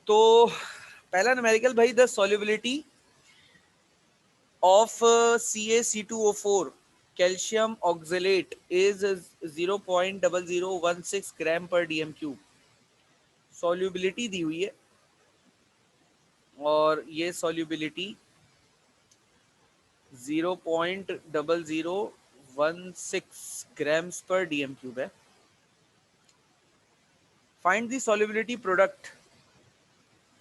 तो पहला न्यूमेरिकल भाई, the solubility of CaC2O4 calcium oxalate is 0.0016 ग्राम पर डीएम क्यूब। सॉल्युबिलिटी दी हुई है और ये सॉल्युबिलिटी 0.0016 ग्राम्स पर डीएम क्यूब है। Find the solubility product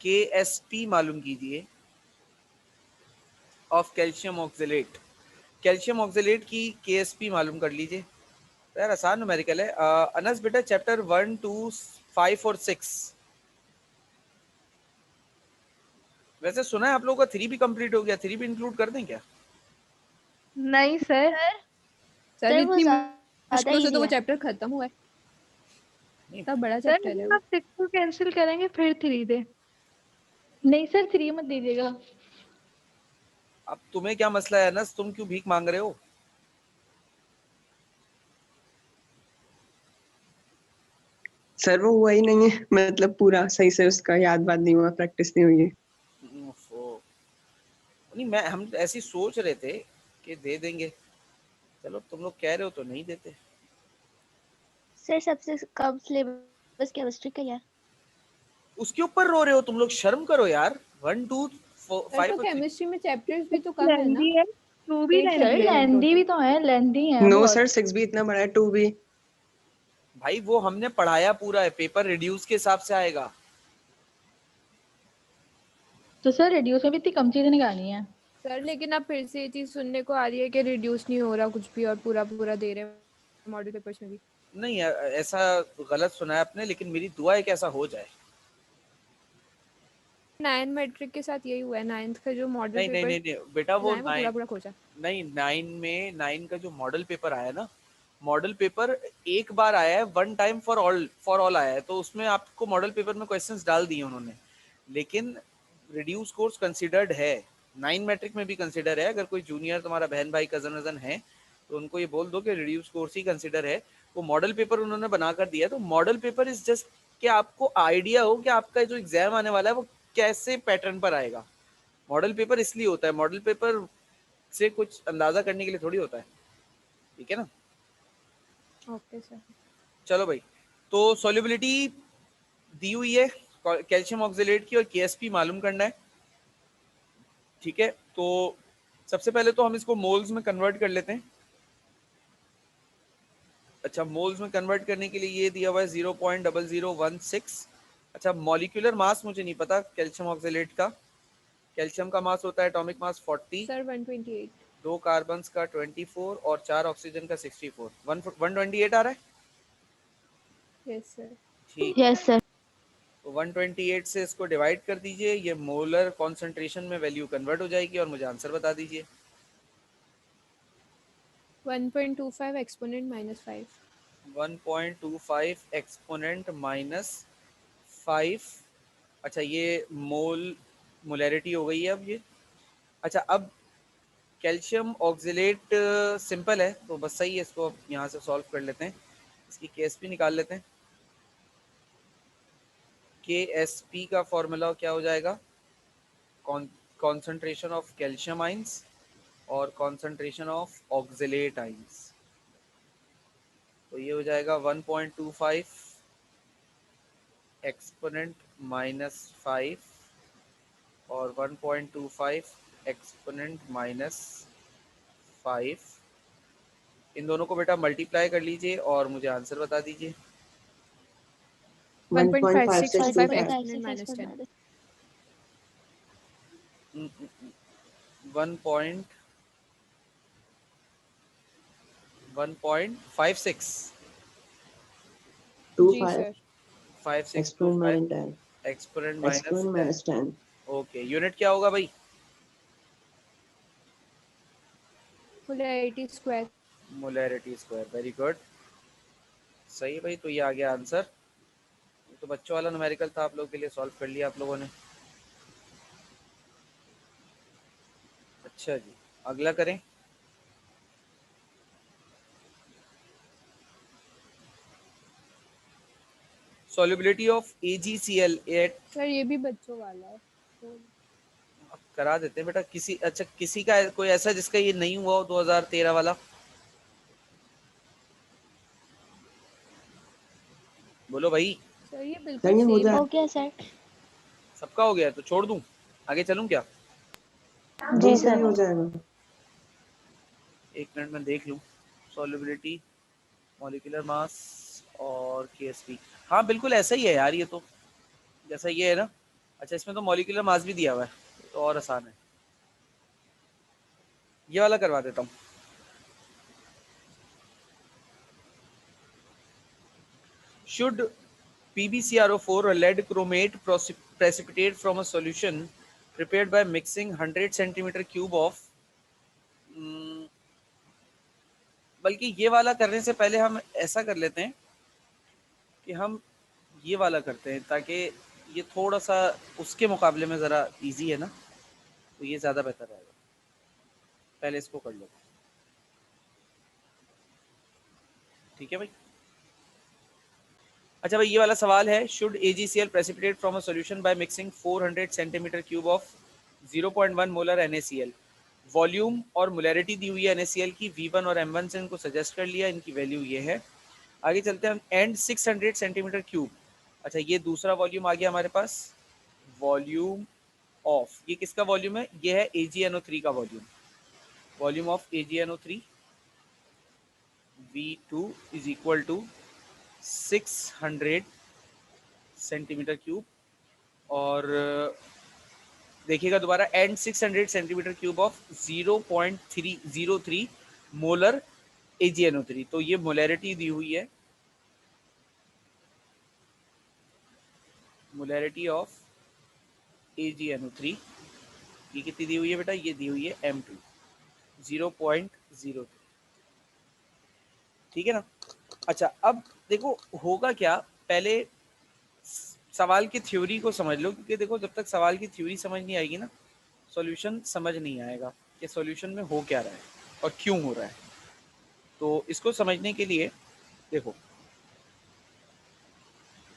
KSP मालूम कीजिए of calcium oxalate. Calcium oxalate की KSP मालूम कर लीजिए। तो यार आसान न्यूमेरिकल है। अनस बेटा चैप्टर 1, 2, 5 और 6 वैसे सुना है आप लोगों का 3 भी कंप्लीट हो गया, 3 भी इंक्लूड कर दें क्या? नहीं सर, सर वो इतनी ज्यादा मुश्किलों से easy तो वो है। चैप्टर खत्म हुआ है, इतना बड़ा सर चैप्टर है लेकिन वो। आप 6 को कैंसिल करेंगे फिर 3 दे। नहीं सर 3 मत दीजिएगा। अब तुम्हें क्या मसला है अनस, तुम क्यों भीख मांग रहे हो? सर वो हुआ ही नहीं है, मतलब पूरा सही से उसका याद बात नहीं हुआ, प्रैक्टिस नहीं हुई है। नहीं मैं हम ऐसी सोच रहे थे कि दे देंगे, चलो तुम लोग कह रहे हो तो नहीं देते। सर सबसे कम सिलेबस केमिस्ट्री का है। उसके ऊपर रो रहे हो तुम लोग, शर्म करो यार। 1, 2, 4, सर 5 तो और 6 केमिस्ट्री में चैप्टर्स भी तो कम है ना, लेंदी है, 2 भी 8 सर चैप्टर है लेंदी भी टोटल। तो है, लेंदी है नो बहुत। सर 6 भी इतना बड़ा है, 2 भी। भाई वो हमने पढ़ाया पूरा है, पेपर रिड्यूस के हिसाब से आएगा। तो सर रिड्यूस में भी इतनी कम चीजें निकाली हैं। सर लेकिन अब फिर से ये चीज सुनने को आ रही है कि रिड्यूस नहीं हो रहा कुछ भी और पूरा पूरा दे रहे हैं मॉडल पेपर्स में भी। नहीं ऐसा गलत सुना है आपने, लेकिन मेरी दुआ है कि ऐसा हो जाए। 9 मैट्रिक के साथ यही हुआ है, 9th का जो मॉडल नहीं नहीं पेपर नहीं नहीं बेटा, वो लाए वो पूरा पूरा खोजा। नहीं 9 का जो मॉडल पेपर आया ना, मॉडल पेपर एक बार आया है, वन टाइम फॉर ऑल आया है, तो उसमें आपको मॉडल पेपर में क्वेश्चंस डाल दिए उन्होंने। लेकिन रिड्यूस कोर्स कंसिडर्ड है, 9 मैट्रिक में भी कंसिडर है। अगर कोई जूनियर तुम्हारा बहन भाई कजन वजन है तो उनको ये बोल दो कि रिड्यूस कोर्स ही कंसिडर है। वो मॉडल पेपर उन्होंने बना कर दिया, तो मॉडल पेपर इज जस्ट कि आपको आइडिया हो कि आपका जो एग्जाम आने वाला है वो कैसे पैटर्न पर आएगा। मॉडल पेपर इसलिए होता है, मॉडल पेपर से कुछ अंदाजा करने के लिए थोड़ी होता है। ठीक है ना? Okay sir. चलो भाई, तो सॉल्युबिलिटी दी हुई है कैल्शियम ऑक्सलेट की और केएसपी मालूम करना है। ठीक है, तो सबसे पहले तो हम इसको मोल्स में कन्वर्ट कर लेते हैं। अच्छा, मोल्स में कन्वर्ट करने के लिए ये दिया हुआ है 0.0016। अच्छा, मॉलिक्यूलर मास मुझे नहीं पता कैल्शियम ऑक्सलेट का। कैल्शियम का मास होता है एटॉमिक मास 40, सर 128। 2 कार्बन्स का 24 और 4 ऑक्सीजन का 64। 128 आ रहा है। Yes sir. ठीक है, यस सर। तो 128 से इसको डिवाइड कर दीजिए, ये मोलर कॉन्सेंट्रेशन में वैल्यू कन्वर्ट हो जाएगी और मुझे आंसर बता दीजिए। 1.25 एक्सपोनेंट -5। 1.25 एक्सपोनेंट -5। अच्छा, ये मोलैरिटी हो गई है अब ये। अच्छा, अब कैल्शियम ऑक्सलेट सिंपल है तो बस सही है, इसको अब यहाँ से सॉल्व कर लेते हैं। इसकी केएसपी निकाल लेते हैं। केएसपी का फॉर्मूला क्या हो जाएगा? कॉन्सेंट्रेशन ऑफ कैल्शियम आइंस और कॉन्सेंट्रेशन ऑफ ऑक्सलेट आइंस। तो ये हो जाएगा 1.25 एक्सपोनेंट -5 और 1.25 एक्सपोनेंट -5। इन दोनों को बेटा मल्टीप्लाई कर लीजिए और मुझे आंसर बता दीजिए। 1.5625 1.5625 एक्सपोनेंट -10। 1.56 जी 25 sir. Exponent 5625 -10 exponent exponent -10। -10। Okay, unit क्या होगा भाई? Molarity square. Molarity square. Very good, सही है भाई। तो ये आ गया आंसर। तो बच्चों वाला न्यूमेरिकल था, आप लोगों के लिए सॉल्व कर लिया आप लोगों ने। अच्छा जी, अगला करें। solubility of AgCl at, sir ये भी बच्चों वाला है तो करा देते हैं बेटा। किसी अच्छा किसी का कोई ऐसा जिसका ये नहीं हुआ हो 2013 वाला, बोलो भाई। सर ये सर बिल्कुल ये हो सेम जाए। हो गया सर। सबका हो गया है तो छोड़ दूं, आगे चलूं क्या? जी सर, हो जाएगा। एक मिनट में देख लूं। सॉल्युबिलिटी, मॉलिक्यूलर मास और केएसपी, हाँ बिल्कुल ऐसा ही है यार, ये तो जैसा ये है ना। अच्छा इसमें तो मॉलिक्यूलर मास भी दिया हुआ है तो और आसान है। ये वाला करवा देता हूँ। Should PbCrO4 or lead chromate precipitate from a solution prepared by mixing 100 centimeter cube of, बल्कि ये वाला करने से पहले हम ऐसा कर लेते हैं कि हम ये वाला करते हैं, ताकि ये थोड़ा सा उसके मुकाबले में ज़रा इजी है ना, तो ये ज़्यादा बेहतर रहेगा। पहले इसको कर लो, ठीक है भाई। अच्छा भाई ये वाला सवाल है, should AgCl precipitate from a solution by mixing 400 centimeter cube of 0.1 molar NaCl। Volume और मोलैरिटी दी हुई है NaCl की, V1 और M1 से इनको सजेस्ट कर लिया, इनकी वैल्यू ये है। आगे चलते हैं हम, एंड 600 सेंटीमीटर क्यूब। अच्छा ये दूसरा वॉल्यूम आ गया हमारे पास, वॉल्यूम ऑफ, ये किसका वॉल्यूम है? ये है AgNO3 का volume. Volume of AgNO3 V2 is equal to 600 centimetre cube, और देखिएगा दोबारा, and 600 centimetre cube of 0.303 molar AgNO3। तो ये मोलैरिटी दी हुई है, मोलैरिटी ऑफ AgNO3 ये कितनी दी हुई है बेटा? ये दी हुई है M2 0.03, ठीक है ना। अच्छा अब देखो होगा क्या, पहले सवाल की थ्योरी को समझ लो, क्योंकि देखो जब तक सवाल की थ्योरी समझ नहीं आएगी ना, सॉल्यूशन समझ नहीं आएगा कि सॉल्यूशन में हो क्या रहा है और क्यों हो रहा है। तो इसको समझने के लिए देखो,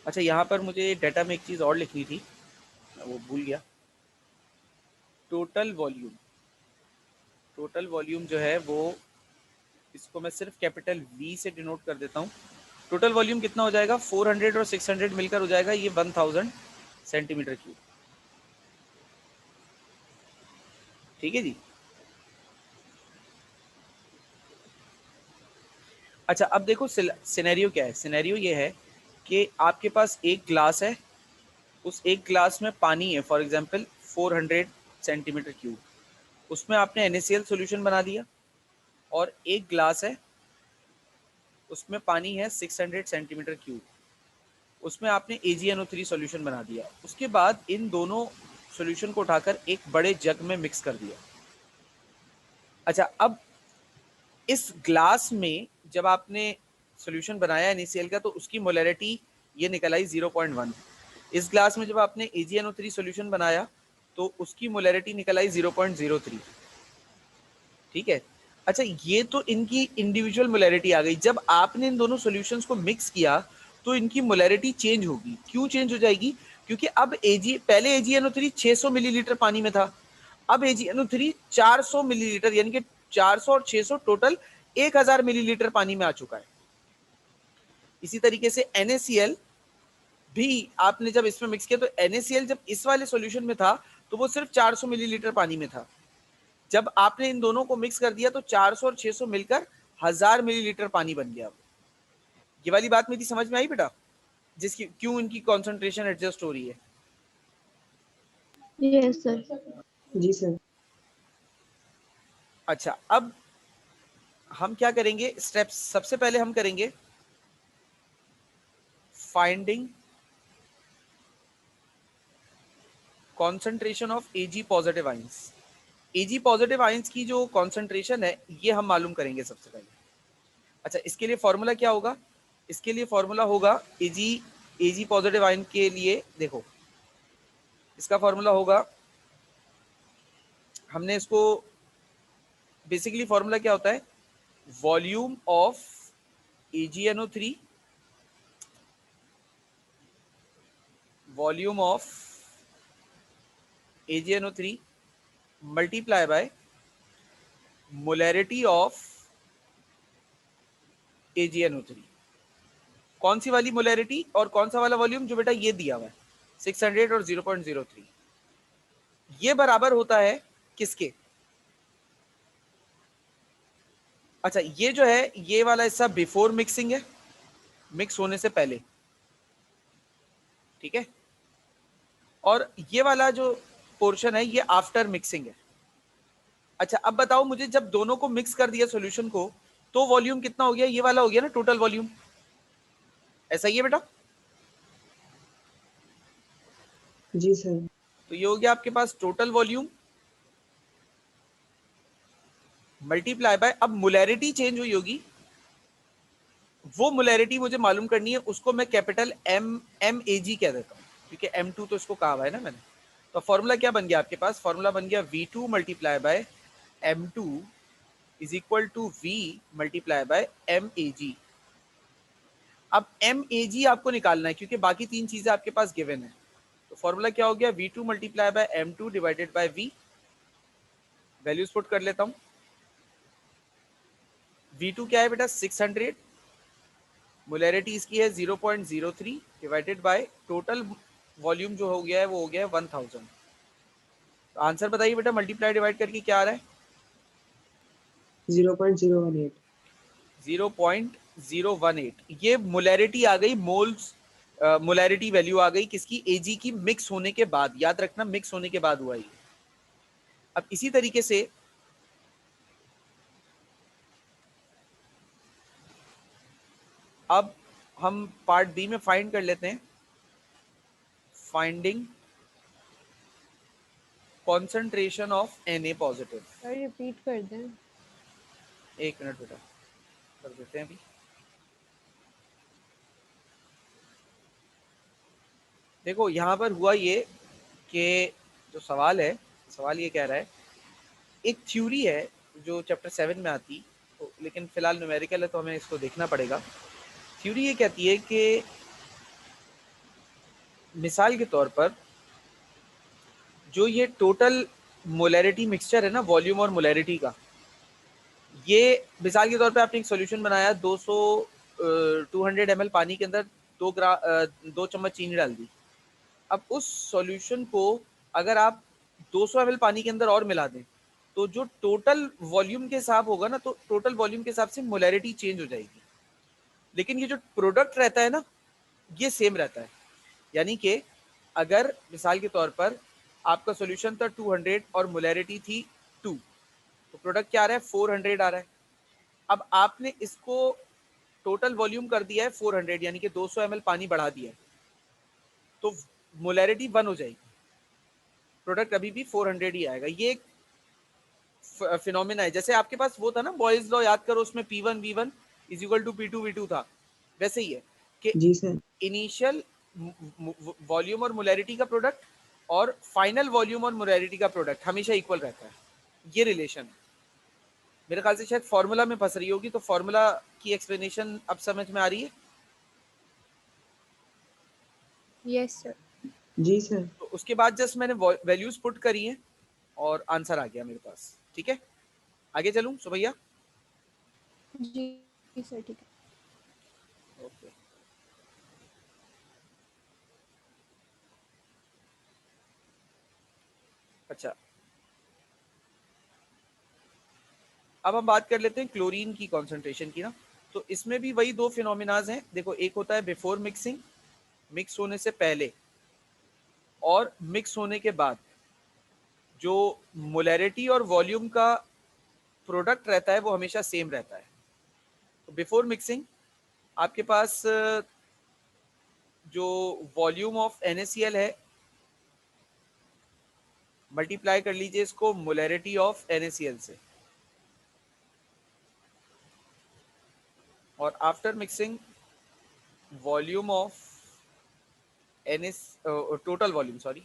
अच्छा यहाँ पर मुझे डाटा में एक चीज़ और लिखनी थी, मैं वो भूल गया। टोटल वॉल्यूम, टोटल वॉल्यूम जो है वो, इसको मैं सिर्फ कैपिटल V से डिनोट कर देता हूँ। टोटल वॉल्यूम कितना हो जाएगा? 400 और 600 मिलकर हो जाएगा ये 1000 सेंटीमीटर क्यूब, ठीक है जी। अच्छा अब देखो सिनेरियो क्या है। सिनेरियो ये है कि आपके पास एक ग्लास है, उस एक ग्लास में पानी है फॉर एग्जांपल 400 सेंटीमीटर क्यूब, उसमें आपने NaCl सॉल्यूशन बना दिया, और एक ग्लास है उसमें पानी है 600 सेंटीमीटर क्यूब, उसमें आपने AgNO3 सॉल्यूशन बना दिया। उसके बाद इन दोनों सॉल्यूशन को उठाकर एक बड़े जग में मिक्स कर दिया। अच्छा अब इस ग्लास में जब आपने सॉल्यूशन बनाया NaCl का, तो उसकी मोलैरिटी ये निकल आई 0.1। इस ग्लास में जब आपने AgNO3 सॉल्यूशन बनाया तो उसकी मोलैरिटी निकल आई 0.03, ठीक है। अच्छा ये तो इनकी इंडिविजुअल मोलैरिटी आ गई। जब आपने इन दोनों सॉल्यूशंस को मिक्स किया तो इनकी मोलैरिटी चेंज होगी। क्यों चेंज हो जाएगी? क्योंकि अब पहले AgNO3 600 मिलीलीटर पानी में था, अब AgNO3 400 मिलीलीटर, यानी कि 400 और 600 टोटल 1000 मिलीलीटर पानी में आ चुका है। इसी तरीके से NaCl भी आपने जब इसमें मिक्स किया, तो NaCl जब इस वाले सॉल्यूशन में था तो वो सिर्फ 400 मिलीलीटर पानी में था। जब आपने इन दोनों को मिक्स कर दिया तो 400 और 600 मिलकर 1000 मिलीलीटर पानी बन गया। ये वाली बात मेरी समझ में आई बेटा, जिसकी क्यों इनकी कॉन्सेंट्रेशन एडजस्ट हो रही है? Yes sir. जी सर। अच्छा अब हम क्या करेंगे, स्टेप्स सबसे पहले हम करेंगे finding concentration of Ag positive ions. Ag positive ions की जो कॉन्सेंट्रेशन है ये हम मालूम करेंगे सबसे पहले। अच्छा इसके लिए फॉर्मूला क्या होगा? इसके लिए फॉर्मूला होगा Ag पॉजिटिव आयन के लिए, देखो इसका फॉर्मूला होगा, हमने इसको बेसिकली फॉर्मूला क्या होता है, volume of AgNO3 volume of AgNO3 multiply by molarity of AgNO3। कौन सी वाली मोलैरिटी और कौन सा वाला वॉल्यूम? जो बेटा ये दिया हुआ है 600 और 0.03, ये बराबर होता है किसके? अच्छा, ये जो है ये वाला हिस्सा बिफोर मिक्सिंग है, मिक्स होने से पहले, ठीक है। और ये वाला जो पोर्शन है ये आफ्टर मिक्सिंग है। अच्छा, अब बताओ मुझे, जब दोनों को मिक्स कर दिया सॉल्यूशन को, तो वॉल्यूम कितना हो गया? ये वाला हो गया ना टोटल वॉल्यूम, ऐसा ही है बेटा। जी सर। तो ये हो गया आपके पास टोटल वॉल्यूम मल्टीप्लाई बाय, अब मोलैरिटी चेंज हुई होगी, वो मोलैरिटी मुझे मालूम करनी है, उसको मैं कैपिटल MAG कह देता हूँ, क्योंकि M2 तो इसको कहा हुआ है ना मैंने। तो फॉर्मूला क्या बन गया आपके पास? फॉर्मूला बन गया V2 multiply by M2 is equal to V multiply by MAG। अब MAG आपको निकालना है क्योंकि बाकी तीन चीजें आपके पास गिवन है। तो फॉर्मूला क्या हो गया? V2 multiply by M2 divided by V। Values put कर लेता हूं। V2 क्या है बेटा? 600, मोलैरिटी इसकी है 0.03 डिवाइडेड बाय टोटल वॉल्यूम जो हो गया है वो हो गया है 1000। तो आंसर बताइए बेटा, मल्टीप्लाई डिवाइड करके क्या आ रहा है? 0.018। 0.018। ये मोलैरिटी आ गई, मोल्स मोलैरिटी वैल्यू आ गई किसकी? Ag की, मिक्स होने के बाद। याद रखना, मिक्स होने के बाद हुआ ये। अब इसी तरीके से अब हम पार्ट बी में फाइंड कर लेते हैं, finding concentration of Na positive. Sir repeat कर दें। एक मिनट बेटा, कर देते हैं अभी। देखो यहाँ पर हुआ ये कि जो सवाल है, सवाल ये कह रहा है, एक थ्योरी है जो चैप्टर 7 में आती, तो लेकिन फिलहाल न्यूमेरिकल है तो हमें इसको देखना पड़ेगा। थ्योरी ये कहती है कि मिसाल के तौर पर जो ये टोटल मोलैरिटी मिक्सचर है ना, वॉल्यूम और मोलैरिटी का, ये मिसाल के तौर पे आपने एक सॉल्यूशन बनाया 200 ml पानी के अंदर 2 चम्मच चीनी डाल दी। अब उस सॉल्यूशन को अगर आप 200 ml पानी के अंदर और मिला दें, तो जो टोटल वॉल्यूम के हिसाब होगा ना, तो टोटल वॉल्यूम के हिसाब से मोलैरिटी चेंज हो जाएगी। लेकिन ये जो प्रोडक्ट रहता है ना, ये सेम रहता है। यानी कि अगर मिसाल के तौर पर आपका सॉल्यूशन था 200 और मोलैरिटी थी 2, तो प्रोडक्ट क्या आ रहा है? 400 आ रहा है। अब आपने इसको टोटल वॉल्यूम कर दिया है 400, यानी कि 200 ml पानी बढ़ा दिया है, तो मोलैरिटी 1 हो जाएगी, प्रोडक्ट अभी भी 400 ही आएगा। ये एक फिनोमिना है। जैसे आपके पास वो था ना बॉयज लॉ, याद करो, उसमें P1 V1 is equal to P2 V2 था। वैसे ही है कि जी सर। इनिशियल वॉल्यूम और मोलैरिटी का प्रोडक्ट और फाइनल वॉल्यूम और मोलैरिटी का प्रोडक्ट हमेशा इक्वल रहता है। ये रिलेशन है। मेरे ख्याल से शायद फॉर्मूला में फंस रही होगी, तो फॉर्मूला की एक्सप्लेनेशन अब समझ में आ रही है? Yes sir. जी सर। तो उसके बाद जस्ट मैंने वैल्यूज पुट करी हैं और आंसर आ गया मेरे पास। ठीक है, आगे चलूं सुभैया? जी सर ठीक है। ओके, अच्छा, अब हम बात कर लेते हैं क्लोरीन की कॉन्सेंट्रेशन की ना। तो इसमें भी वही दो फिनोमिनाज हैं। देखो, एक होता है बिफोर मिक्सिंग, मिक्स होने से पहले, और मिक्स होने के बाद जो मोलैरिटी और वॉल्यूम का प्रोडक्ट रहता है वो हमेशा सेम रहता है। तो बिफोर मिक्सिंग आपके पास जो वॉल्यूम ऑफ NaCl है, मल्टीप्लाई कर लीजिए इसको मोलैरिटी ऑफ NaCl से, और after mixing volume of NS total volume, sorry,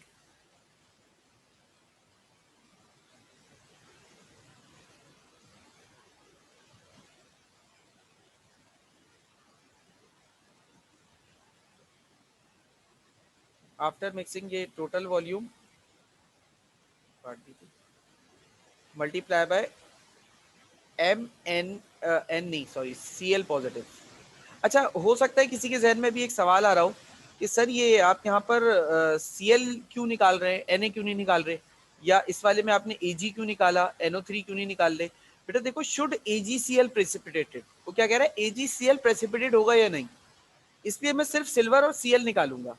after mixing ये total volume multiply by M N N नहीं सॉरी Cl पॉजिटिव। अच्छा, हो सकता है किसी के जहन में भी एक सवाल आ रहा हो कि सर ये आप यहाँ पर Cl क्यों निकाल रहे हैं, Na क्यों नहीं निकाल रहे, या इस वाले में आपने Ag क्यों निकाला, NO3 क्यों नहीं निकाल रहे। बेटा देखो, शुड AgCl प्रेसिपिटेटेड, वो क्या कह रहा है, AgCl प्रेसिपिटेट होगा या नहीं, इसलिए मैं सिर्फ सिल्वर और Cl निकालूंगा।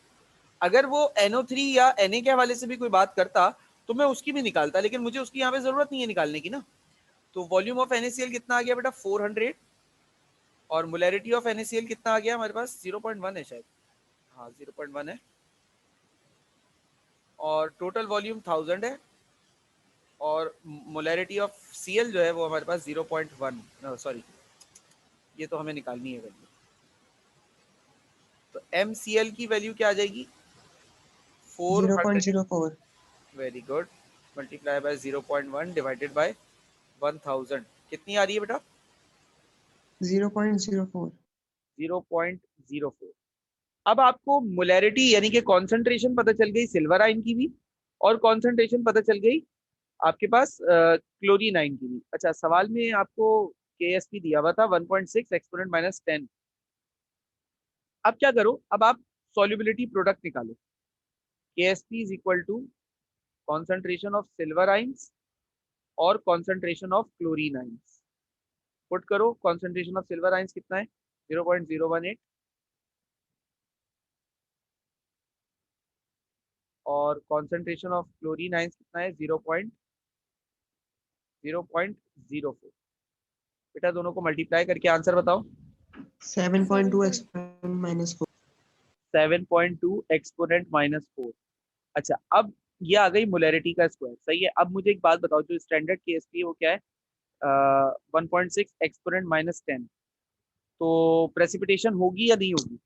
अगर वो NO3 या Na के हवाले से भी कोई बात करता तो मैं उसकी भी निकालता, लेकिन मुझे उसकी यहाँ पे जरूरत नहीं है निकालने की ना। तो वॉल्यूम ऑफ NaCl कितना आ गया बेटा, 400, और मोलैरिटी ऑफ NaCl कितना आ गया हमारे पास, 0.1 है शायद, हाँ 0.1 है, और टोटल वॉल्यूम 1000 है, और मोलैरिटी ऑफ Cl जो है वो हमारे पास 0.1, सॉरी ये तो हमें निकालनी है वैल्यू। तो MCl की वैल्यू क्या आ जाएगी, 400, 0.04। Very good, multiply by 0.1 divided by 1000, कितनी आ रही है बेटा, 0.04। 0.04। अब आपको मोलैरिटी यानी कि कॉन्सेंट्रेशन पता चल गई सिल्वर आयन की भी, और कॉन्सेंट्रेशन पता चल गई आपके पास क्लोरीन आयन की भी। अच्छा, सवाल में आपको KSP दिया हुआ था 1.6 एक्सपोनेंट माइनस 10। अब क्या करो, अब आप सॉल्युबिलिटी प्रोडक्ट निकालो। KSP is equal to concentration of silver ions और concentration of chlorine ions. Put करो, कॉन्सेंट्रेशन ऑफ सिल्वर आइंस कितना है, 0.018, और कॉन्सेंट्रेशन ऑफ क्लोरीन आइंस कितना है, 0.04। बेटा दोनों को मल्टीप्लाई करके आंसर बताओ। 7.2 एक्सपोनेंट माइनस 4। 7.2 exponent minus 4। अच्छा, अब ये आ गई मोलैरिटी का स्क्वायर, सही है। अब मुझे एक बात बताओ, जो स्टैंडर्ड KSP है वो क्या है, 1.6 एक्सपोनेंट माइनस 10, तो प्रेसिपिटेशन होगी या नहीं होगी,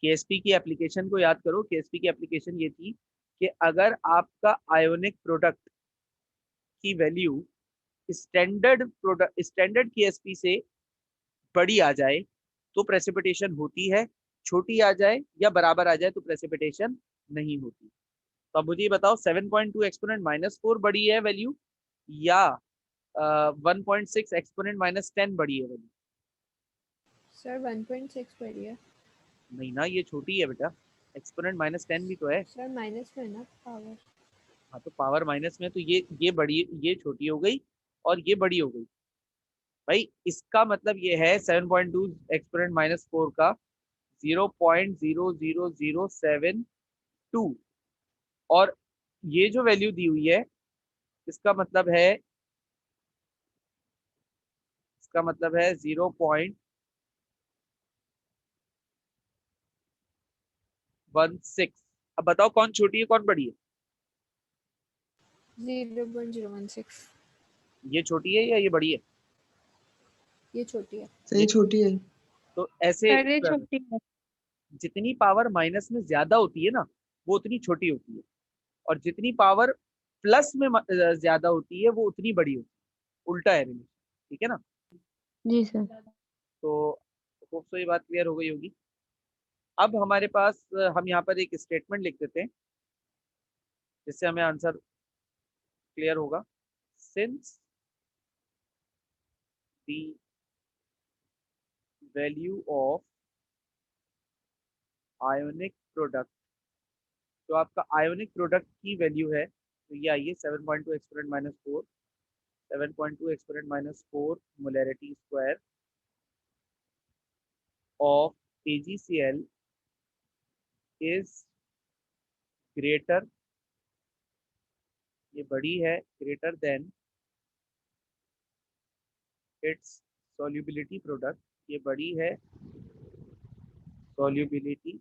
KSP की एप्लीकेशन को याद करो। KSP की एप्लीकेशन ये थी कि अगर आपका आयोनिक प्रोडक्ट की वैल्यू स्टैंडर्ड KSP से बड़ी आ जाए तो प्रेसिपिटेशन होती है, छोटी आ जाए या बराबर आ जाए तो प्रेसिपिटेशन नहीं होती। तो अब मुझे ये बताओ, 7.2 एक्सपोनेंट माइनस 4 बड़ी है वैल्यू, या 1.6 एक्सपोनेंट माइनस 10 बड़ी है वैल्यू। सर 1.6 पड़ी है। नहीं ना, ये छोटी है बेटा, एक्सपोनेंट माइनस 10 भी तो है। सर माइनस में है ना पावर। हाँ तो पावर माइनस में, तो ये बड़ी, ये छोटी हो गई और ये बड़ी हो गई। भाई इसका मतलब ये है 7.2 एक्सपोनेंट माइनस 4 का 0.00072, और ये जो वैल्यू दी हुई है इसका मतलब है, इसका मतलब है 0.16। अब बताओ कौन छोटी है कौन बड़ी है, 0.016। ये छोटी है या ये बड़ी है, ये छोटी है। सही छोटी है। तो ऐसे सर ये छोटी है। जितनी पावर माइनस में ज्यादा होती है ना वो उतनी छोटी होती है, और जितनी पावर प्लस में ज्यादा होती है वो उतनी बड़ी होती है, उल्टा है रिलेशन, ठीक है ना। जी सर। तो होप सो ये बात क्लियर हो गई होगी। अब हमारे पास हम यहाँ पर एक स्टेटमेंट लिख देते हैं जिससे हमें आंसर क्लियर होगा। Since the value of ionic product, जो आपका आयोनिक प्रोडक्ट की वैल्यू है, तो ये आइए 7.2 exponent minus 4, 7.2 exponent minus 4 molarity square of AgCl is greater, ये बड़ी है, greater than it's solubility product, ये बड़ी है सॉल्युबिलिटी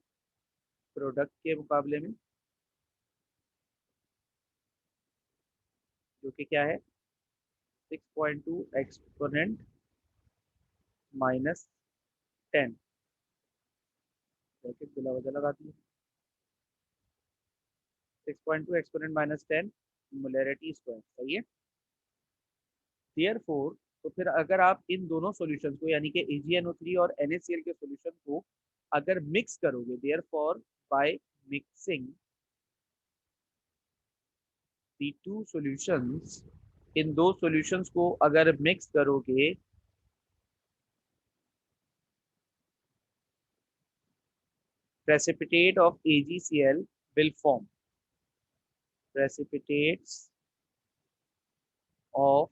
प्रोडक्ट के मुकाबले में, जो कि क्या है 6.2 एक्सपोनेंट माइनस 10, ब्रैकेट बिला वजह लगा दिए, 6.2 एक्सपोनेंट माइनस 10 मोलैरिटी स्क्वायर, सही है। Therefore तो फिर अगर आप इन दोनों सॉल्यूशंस को यानी कि AgNO3 और NaCl के सॉल्यूशन को अगर मिक्स करोगे, therefore by mixing the two solutions, इन दो सॉल्यूशंस को अगर मिक्स करोगे precipitate of AgCl will form. Precipitates of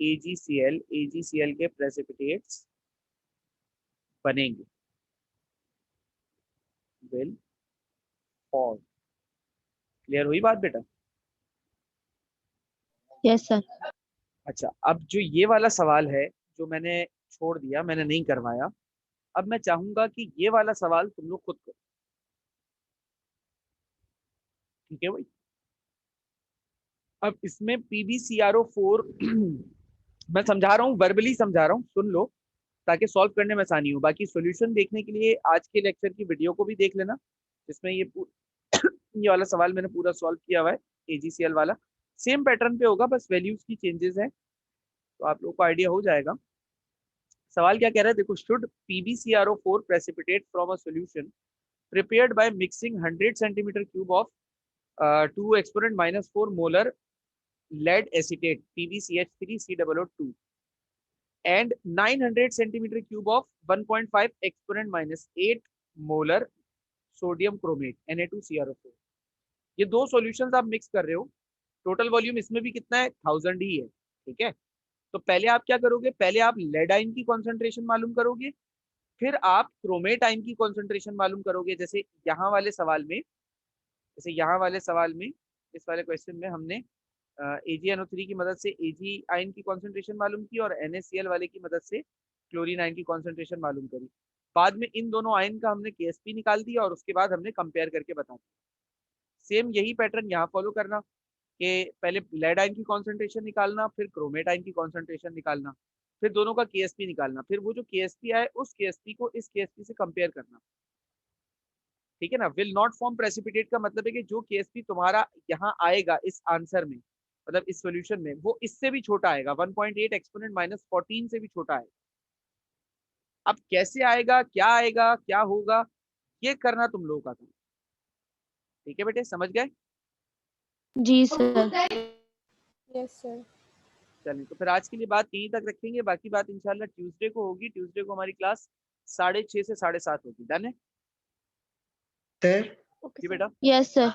AgCl के precipitates बनेंगे, will form. क्लियर हुई बात बेटा? Yes sir. अच्छा, अब जो ये वाला सवाल है जो मैंने छोड़ दिया, मैंने नहीं करवाया, अब मैं चाहूंगा कि ये वाला सवाल तुम लोग खुद करो। ठीक है भाई? अब इसमें PbCrO4 मैं समझा रहा हूँ, वर्बली समझा रहा हूँ, सुन लो ताकि सॉल्व करने में आसानी हो। बाकी सॉल्यूशन देखने के लिए आज के लेक्चर की वीडियो को भी देख लेना, जिसमें ये ये वाला सवाल मैंने पूरा सॉल्व किया हुआ है। AgCl वाला सेम पैटर्न पे होगा, बस वैल्यूज की चेंजेस है, तो आप लोगों को आइडिया हो जाएगा। सवाल क्या कह रहा है देखो, should PbCrO4 precipitate from a solution prepared by mixing 100 centimeter cube of 2 exponent -4 molar lead acetate PbCH3COO2 and 900 centimeter cube of 1.5 exponent -8 molar sodium chromate Na2CrO4। ये दो सॉल्यूशंस आप मिक्स कर रहे हो, टोटल वॉल्यूम इसमें भी कितना है, 1000 ही है। ठीक है, तो पहले आप क्या करोगे, पहले आप लेड आयन की कॉन्सेंट्रेशन मालूम करोगे, फिर आप क्रोमेट आयन की कॉन्सेंट्रेशन मालूम करोगे। जैसे यहाँ वाले सवाल में, इस वाले क्वेश्चन में हमने AgNO3 की मदद से Ag आयन की कॉन्सेंट्रेशन मालूम की और NaCl वाले की मदद से क्लोरीन आयन की कॉन्सेंट्रेशन मालूम करी। बाद में इन दोनों आयन का हमने KSP निकाल दिया और उसके बाद हमने कंपेयर करके बता दिया। सेम यही पैटर्न यहाँ फॉलो करना कि पहले लेड आयन की कॉन्सेंट्रेशन निकालना, फिर क्रोमेट आयन की कॉन्सेंट्रेशन निकालना, फिर दोनों का KSP निकालना, फिर वो जो KSP आए उस KSP को इस KSP से कंपेयर करना। ठीक है ना? विल नॉट फॉर्म प्रेसिपिटेट का मतलब है कि जो KSP तुम्हारा यहाँ आएगा इस आंसर में, मतलब इस सॉल्यूशन में, वो इससे भी छोटा आएगा, 1.8 एक्सपोनेंट -14 से भी छोटा आएगा। अब कैसे आएगा, क्या होगा, ये करना तुम लोगों का था। ठीक है बेटे, समझ गए? जी सर। Yes sir. चलिए, तो फिर आज के लिए बात यहीं तक रखेंगे, बाकी बात इंशाल्लाह ट्यूसडे को होगी। ट्यूसडे को हमारी क्लास 6:30 से 7:30 होगी। डन है सर जी बेटा? Yes sir.